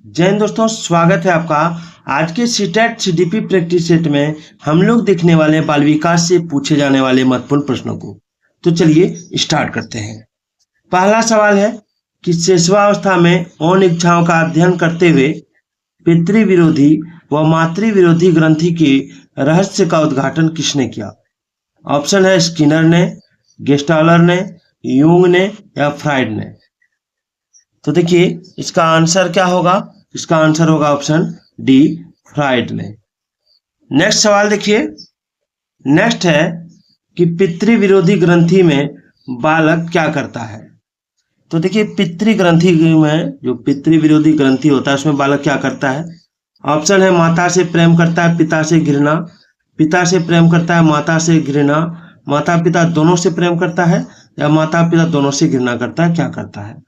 जय हिंद दोस्तों, स्वागत है आपका। आज के सीटेट सीडीपी प्रैक्टिस सेट में हम लोग देखने वाले हैं बाल विकास से पूछे जाने वाले महत्वपूर्ण प्रश्नों को। तो चलिए स्टार्ट करते हैं। पहला सवाल है कि शैशवावस्था में यौन इच्छाओं का अध्ययन करते हुए पितृविरोधी व मातृविरोधी ग्रंथि के रहस्य का उद्घाटन किसने किया? ऑप्शन है स्किनर ने, गेस्टालर ने, यूंग ने या फ्राइड ने। तो देखिए इसका आंसर क्या होगा? इसका आंसर होगा ऑप्शन डी, फ्राइड ने। नेक्स्ट सवाल देखिए। नेक्स्ट है कि पितृविरोधी ग्रंथि में बालक क्या करता है? तो देखिए पितृ ग्रंथि में जो पितृविरोधी ग्रंथि होता है उसमें बालक क्या करता है? ऑप्शन है माता से प्रेम करता है, पिता से घृणा, पिता से प्रेम करता है, माता से घृणा, माता पिता दोनों से प्रेम करता है या माता पिता दोनों से घृणा करता है, क्या करता है?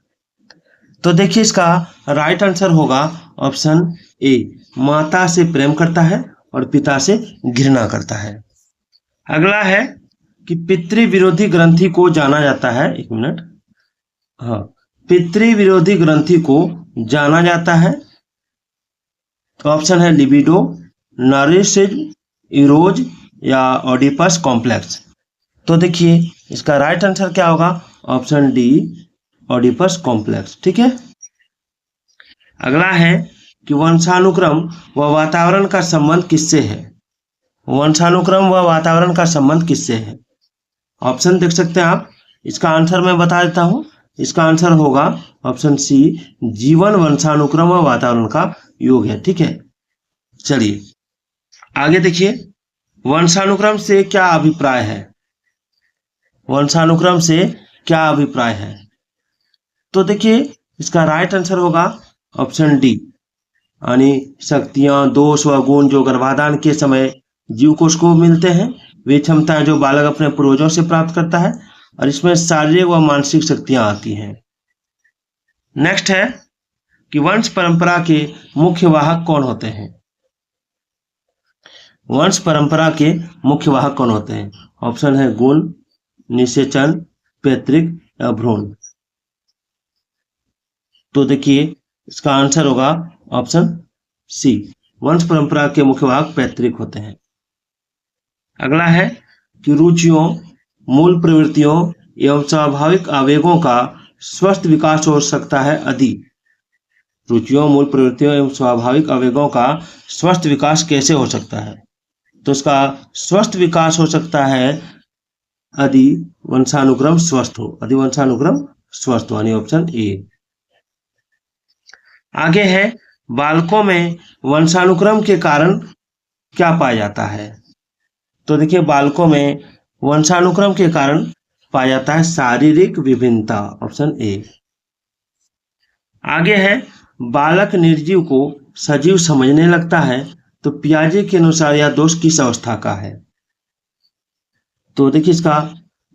तो देखिए इसका राइट आंसर होगा ऑप्शन ए, माता से प्रेम करता है और पिता से घृणा करता है। अगला है कि पितृविरोधी ग्रंथि को जाना जाता है, एक मिनट, हाँ, पितृविरोधी ग्रंथि को जाना जाता है। तो ऑप्शन है लिबिडो, नार्सिसिज्म, इरोज या ओडिपस कॉम्प्लेक्स। तो देखिए इसका राइट आंसर क्या होगा? Option D, Oedipus complex. ठीक है। अगला है कि वंशानुक्रम व वातावरण का संबंध किससे है? वंशानुक्रम व वातावरण का संबंध किससे है? ऑप्शन देख सकते हैं आप। इसका आंसर मैं बता देता हूं। इसका आंसर होगा ऑप्शन सी, जीवन वंशानुक्रम व वातावरण का योग है। ठीक है, चलिए आगे देखिए। वंशानुक्रम से क्या अभिप्राय है? वंशानुक्रम से क्या अभिप्राय है? तो देखिए इसका राइट आंसर होगा ऑप्शन डी, यानी शक्तियां, दोष व गुण जो गर्भाधान के समय जीव कोष को मिलते हैं, वे क्षमताएं जो बालक अपने पूर्वजों से प्राप्त करता है, और इसमें शारीरिक व मानसिक शक्तियां आती हैं। नेक्स्ट है कि वंश परंपरा के मुख्य वाहक कौन होते हैं? वंश परंपरा के मुख्य वाहक कौन होते हैं? ऑप्शन है गुण, निषेचन, पैतृक या भ्रूण। तो देखिए इसका आंसर होगा ऑप्शन सी, वंश परंपरा के मुख्य वाहक पैतृक होते हैं। अगला है कि रुचियों, मूल प्रवृत्तियों एवं स्वाभाविक आवेगों का स्वस्थ विकास हो सकता है यदि। रुचियों, मूल प्रवृत्तियों एवं स्वाभाविक आवेगों का स्वस्थ विकास कैसे हो सकता है? तो इसका स्वस्थ विकास हो सकता है यदि वंशानुक्रम स्वस्थ हो, यदि वंशानुक्रम स्वस्थ हो, यानी ऑप्शन ए। आगे है बालकों में वंशानुक्रम के कारण क्या पाया जाता है? तो देखिए बालकों में वंशानुक्रम के कारण पाया जाता है शारीरिक विभिन्नता, ऑप्शन ए। आगे है बालक निर्जीव को सजीव समझने लगता है, तो पियाजे के अनुसार यह दोष किस अवस्था का है? तो देखिए इसका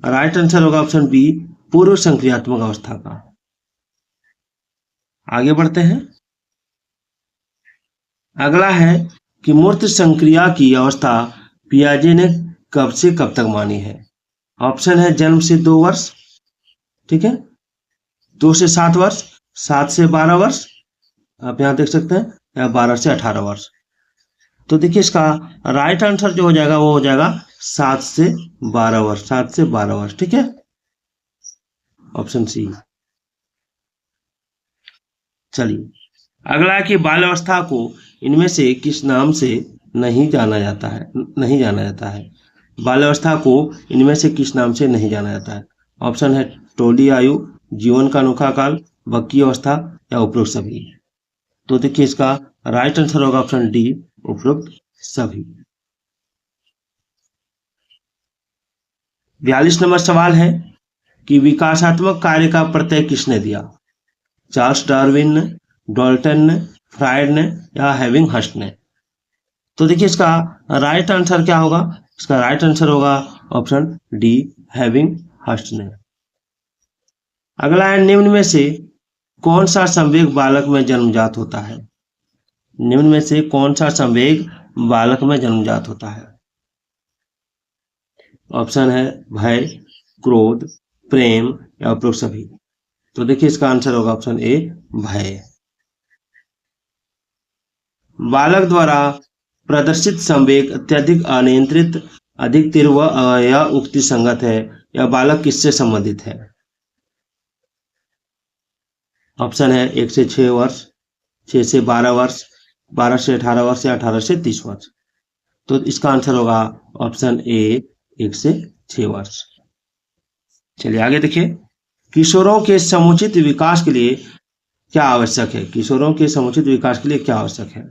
राइट आंसर होगा ऑप्शन बी, पूर्व संक्रियात्मक अवस्था का। आगे बढ़ते हैं। अगला है कि मूर्त संक्रिया की अवस्था पियाजे ने कब से कब तक मानी है? ऑप्शन है जन्म से 2 वर्ष, ठीक है, 2 से 7 वर्ष, 7 से 12 वर्ष, आप यहां देख सकते हैं, या 12 से 18 वर्ष। तो देखिए इसका राइट आंसर जो हो जाएगा वो हो जाएगा 7 से 12 वर्ष, 7 से 12 वर्ष। ठीक है, ऑप्शन सी। चलिए अगला है कि बाल अवस्था को इनमें से किस नाम से नहीं जाना जाता है? नहीं जाना जाता है, बाल अवस्था को इनमें से किस नाम से नहीं जाना जाता है? ऑप्शन है टोली आयु, जीवन का अनोखा काल, बक्की अवस्था या उपरोक्त सभी। तो देखिए इसका राइट आंसर होगा ऑप्शन डी, उपरोक्त सभी। 42 नंबर सवाल है कि विकासात्मक कार्य का प्रत्यय किसने दिया? चार्ल्स डार्विन ने, डाल्टन ने, फ्राइड ने या हेविंगहर्स्ट ने। तो देखिए इसका राइट आंसर क्या होगा? इसका राइट आंसर होगा ऑप्शन डी, हेविंगहर्स्ट ने। अगला है निम्न में से कौन सा संवेग बालक में जन्मजात होता है? निम्न में से कौन सा संवेग बालक में जन्मजात होता है? ऑप्शन है भय, क्रोध, प्रेम या उपरोक्त सभी। तो देखिए इसका आंसर होगा ऑप्शन ए, भय। बालक द्वारा प्रदर्शित संवेग अत्यधिक अनियंत्रित, अधिक तीव्र या उक्ति संगत है। यह बालक किससे संबंधित है? ऑप्शन है 1 से 6 वर्ष, 6 से 12 वर्ष, 12 से 18 वर्ष या 18 से 30 वर्ष। तो इसका आंसर होगा ऑप्शन ए 1 से 6 वर्ष। चलिए आगे देखिए, किशोरों के समुचित विकास के लिए क्या आवश्यक है? किशोरों के समुचित विकास के लिए क्या आवश्यक है?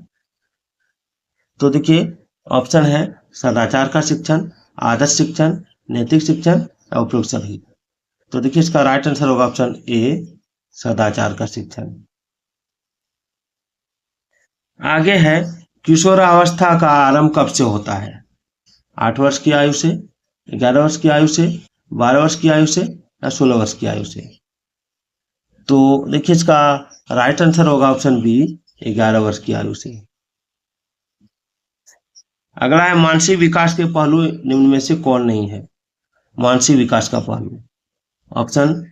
तो देखिए ऑप्शन है सदाचार का शिक्षण, आदर्श शिक्षण, नैतिक शिक्षण या उपरोक्त सभी। तो देखिए इसका राइट आंसर होगा ऑप्शन ए सदाचार का शिक्षण। आगे है, किशोरावस्था का आरंभ कब से होता है? 8 वर्ष की आयु से, 11 वर्ष की आयु से, 12 वर्ष की आयु से या 16 वर्ष की आयु से? तो देखिए इसका राइट आंसर होगा ऑप्शन बी 11 वर्ष की आयु से। अगला है, मानसिक विकास के पहलू निम्न में से कौन नहीं है? मानसिक विकास का पहलू, ऑप्शन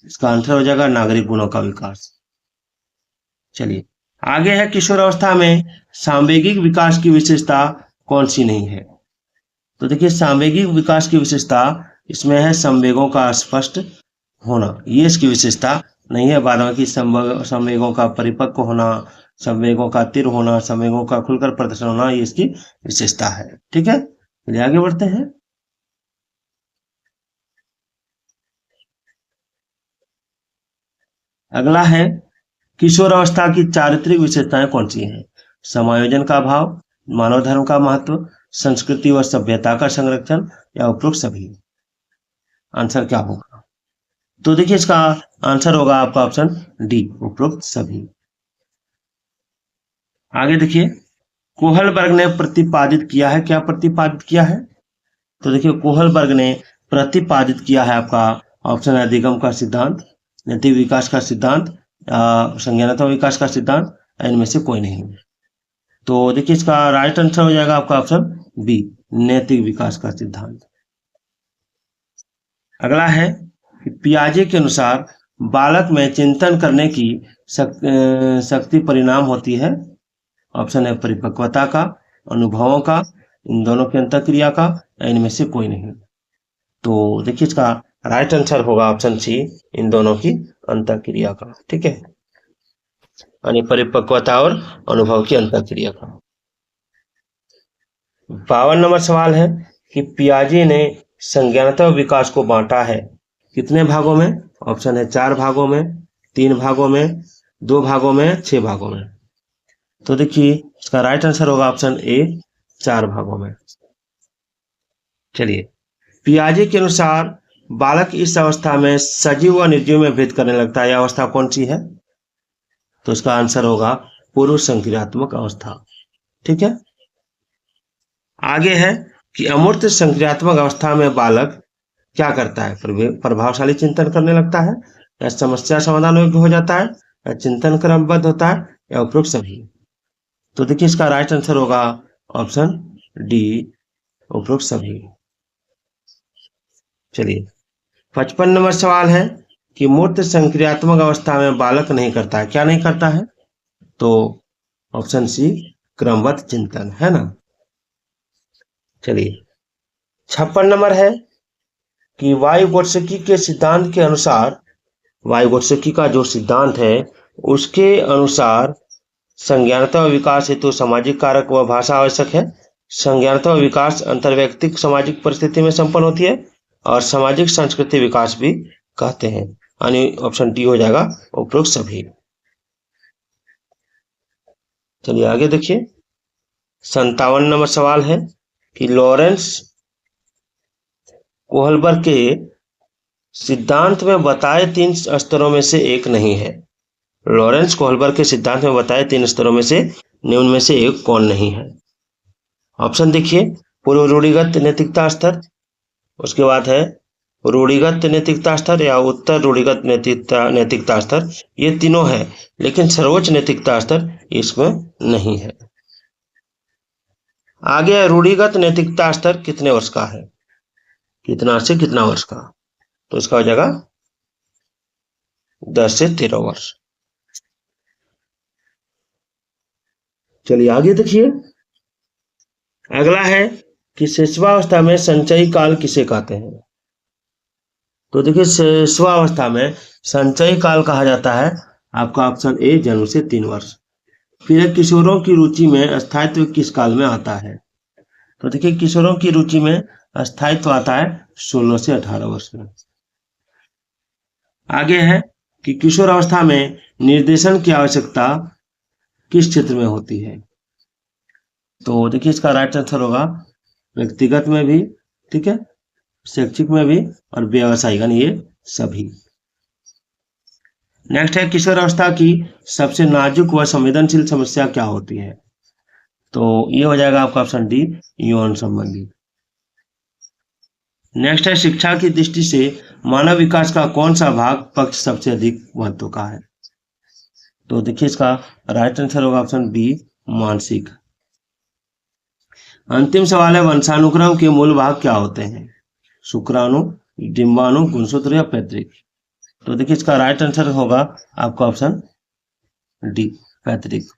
इसका आंसर हो जाएगा नागरिक गुणों का विकास। चलिए आगे है, किशोरावस्था में सांवेगिक विकास की विशेषता कौन सी नहीं है? तो देखिए सांवेगिक विकास की विशेषता इसमें है संवेगों का स्पष्ट होना, ये इसकी विशेषता नहीं है। बाद बाकी संवेगों का परिपक्व होना, संवेगों का तीव्र होना, संवेगों का खुलकर प्रदर्शन होना, ये इसकी विशेषता है। ठीक है, चलिए आगे बढ़ते हैं। अगला है, किशोरावस्था की चारित्रिक विशेषताएं कौन सी हैं? समायोजन का भाव, मानव धर्म का महत्व, संस्कृति व सभ्यता का संरक्षण या उपरोक्त सभी? आंसर क्या होगा? तो देखिए इसका आंसर होगा आपका ऑप्शन डी उपरोक्त सभी। आगे देखिए, कोहलबर्ग ने प्रतिपादित किया है, क्या प्रतिपादित किया है? तो देखिए कोहलबर्ग ने प्रतिपादित किया है आपका ऑप्शन है अधिगम का सिद्धांत, नैतिक विकास का सिद्धांत, संज्ञानात्मक विकास का सिद्धांत, इनमें से कोई नहीं। तो देखिए इसका राइट आंसर हो जाएगा आपका ऑप्शन बी नैतिक विकास का सिद्धांत। अगला है, पियाजे के अनुसार बालक में चिंतन करने की शक्ति परिणाम होती है। ऑप्शन है परिपक्वता का, अनुभवों का, इन दोनों की अंतःक्रिया का, इनमें से कोई नहीं। तो देखिए इसका राइट आंसर होगा ऑप्शन सी इन दोनों की अंतःक्रिया का। ठीक है, यानी परिपक्वता और अनुभव की अंतःक्रिया का। 52 नंबर सवाल है कि पियाजे ने संज्ञानात्मक विकास को बांटा है कितने भागों में? ऑप्शन है 4 भागों में, 3 भागों में, 2 भागों में, 6 भागों में। तो देखिए इसका राइट आंसर होगा ऑप्शन ए 4 भागों में। चलिए, पियाजे के अनुसार बालक इस अवस्था में सजीव व निर्जीव में भेद करने लगता है, यह अवस्था कौन सी है? तो इसका आंसर होगा पूर्व संक्रियात्मक अवस्था। ठीक है, आगे है कि अमूर्त संक्रियात्मक अवस्था में बालक क्या करता है? प्रभावशाली चिंतन करने लगता है, या समस्या समाधान योग्य हो जाता है, या चिंतन क्रमबद्ध होता है, या उपरोक्त सभी? तो देखिए इसका राइट आंसर होगा ऑप्शन डी उपरोक्त सभी। चलिए 55 नंबर सवाल है कि मूर्त संक्रियात्मक अवस्था में बालक नहीं करता है, क्या नहीं करता है? तो ऑप्शन सी क्रमबद्ध चिंतन, है ना। चलिए 56 नंबर है कि वायुगोत्सकी के सिद्धांत के अनुसार, वायुगोत्सकी का जो सिद्धांत है उसके अनुसार संज्ञानात्मक विकास हेतु सामाजिक कारक व भाषा आवश्यक है। संज्ञानात्मक विकास अंतर्वैयक्तिक सामाजिक परिस्थिति में संपन्न होती है और सामाजिक संस्कृति विकास भी कहते हैं, यानी ऑप्शन डी हो जाएगा उपरोक्त सभी। चलिए आगे देखिए, 57 नंबर सवाल है कि लॉरेंस कोहलबर्ग के सिद्धांत में बताए 3 स्तरों में से एक नहीं है। लॉरेंस कोहलबर्ग के सिद्धांत में बताए 3 स्तरों में से निम्न में से एक कौन नहीं है? ऑप्शन देखिए, पूर्व रूढ़िगत नैतिकता स्तर, उसके बाद है रूढ़िगत नैतिकता स्तर या उत्तर रूढ़िगत नैतिकता स्तर, ये तीनों है, लेकिन सर्वोच्च नैतिकता स्तर इसमें नहीं है। आगे रूढ़िगत नैतिकता स्तर कितने वर्ष का है? कितना से कितना वर्ष का? तो इसका हो जाएगा 10 से 13 वर्ष। चलिए आगे देखिए, अगला है कि शिशुवावस्था में संचयी काल किसे कहते हैं। तो देखिए शिशुवावस्था में संचयी काल कहा जाता है आपका ऑप्शन ए जन्म से 3 वर्ष। फिर किशोरों की रुचि में स्थायित्व किस काल में आता है। तो देखिए किशोरों की रुचि में स्थायित्व आता है 16 से 18 वर्ष में। आगे है कि किशोर अवस्था में निर्देशन की आवश्यकता किस क्षेत्र में होती है। तो देखिए इसका राइट आंसर होगा व्यक्तिगत में भी, ठीक है, शैक्षिक में भी और व्यावसायिक, ये सभी। नेक्स्ट है किशोर अवस्था की सबसे नाजुक व संवेदनशील समस्या क्या होती है। तो ये हो जाएगा आपका ऑप्शन डी यौन संबंधी। नेक्स्ट है शिक्षा की दृष्टि से मानव विकास का कौन सा भाग पक्ष सबसे अधिक महत्व का है। तो देखिए इसका राइट आंसर होगा ऑप्शन बी मानसिक। अंतिम सवाल है वंशानुक्रम के मूल भाग क्या होते हैं। शुक्राणु, डिंबाणु, गुणसूत्र या पैतृक। तो देखिए इसका राइट आंसर होगा आपका ऑप्शन डी पैतृक।